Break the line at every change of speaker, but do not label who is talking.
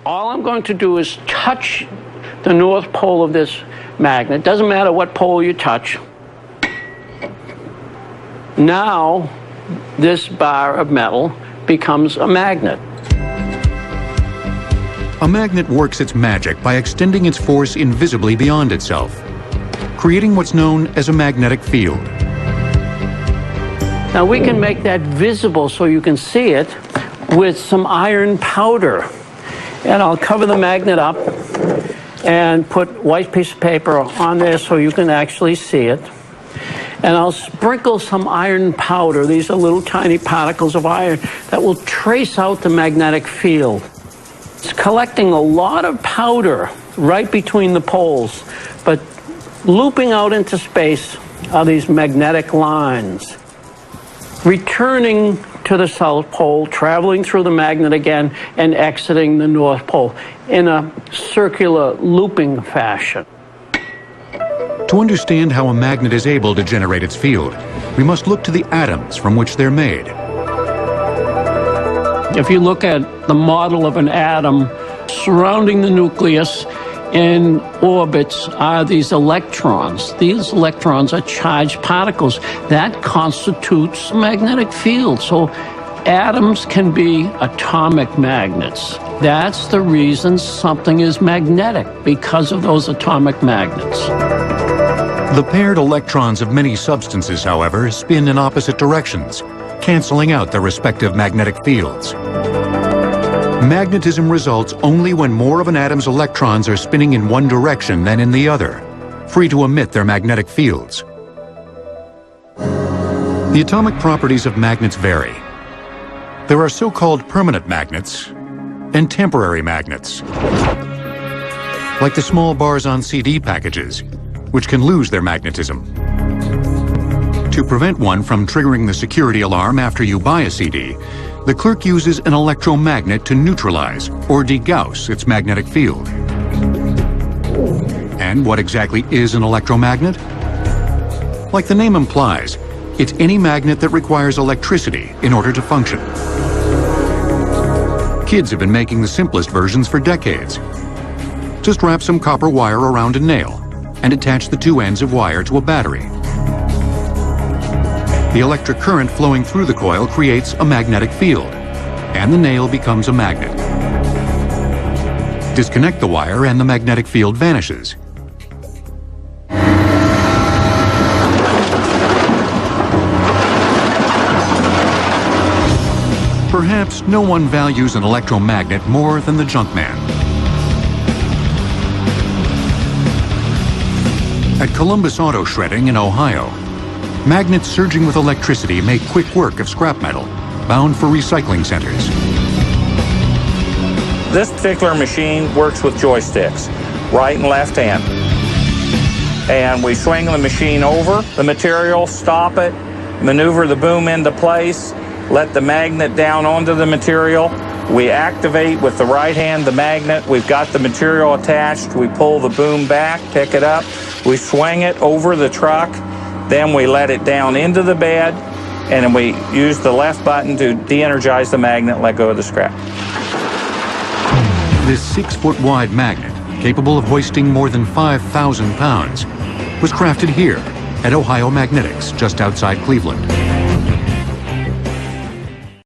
All I'm going to do is touch the north pole of this magnet. Doesn't matter what pole you touch. Now, this bar of metal becomes a magnet.
A magnet works its magic by extending its force invisibly beyond itself, creating what's known as a magnetic field.
Now we can make that visible so you can see it with some iron powder. And I'll cover the magnet up and put white piece of paper on there so you can actually see it. And I'll sprinkle some iron powder. These are little tiny particles of iron that will trace out the magnetic field. It's collecting a lot of powder right between the poles, but looping out into space are these magnetic lines. Returning to the South Pole, traveling through the magnet again, and exiting the North Pole in a circular looping fashion.
To understand how a magnet is able to generate its field, we must look to the atoms from which they're made.
If you look at the model of an atom, surrounding the nucleus in orbits are these electrons. These electrons are charged particles. That constitutes a magnetic field. So atoms can be atomic magnets. That's the reason something is magnetic, because of those atomic magnets.
The paired electrons of many substances, however, spin in opposite directions, canceling out their respective magnetic fields. Magnetism results only when more of an atom's electrons are spinning in one direction than in the other, free to emit their magnetic fields. The atomic properties of magnets vary. There are so-called permanent magnets and temporary magnets, like the small bars on CD packages, which can lose their magnetism. To prevent one from triggering the security alarm after you buy a CD, the clerk uses an electromagnet to neutralize or degauss its magnetic field. And what exactly is an electromagnet? Like the name implies, it's any magnet that requires electricity in order to function. Kids have been making the simplest versions for decades. Just wrap some copper wire around a nail and attach the two ends of wire to a battery. The electric current flowing through the coil creates a magnetic field, and the nail becomes a magnet. Disconnect the wire and the magnetic field vanishes. Perhaps no one values an electromagnet more than the junk man. At Columbus Auto Shredding in Ohio, magnets surging with electricity make quick work of scrap metal, bound for recycling centers.
This particular machine works with joysticks, right and left hand. And we swing the machine over the material, stop it, maneuver the boom into place, let the magnet down onto the material. We activate with the right hand the magnet. We've got the material attached. We pull the boom back, pick it up. We swing it over the truck. Then we let it down into the bed, and then we use the left button to de-energize the magnet, let go of the scrap.
This 6-foot-wide magnet, capable of hoisting more than 5,000 pounds, was crafted here at Ohio Magnetics, just outside Cleveland.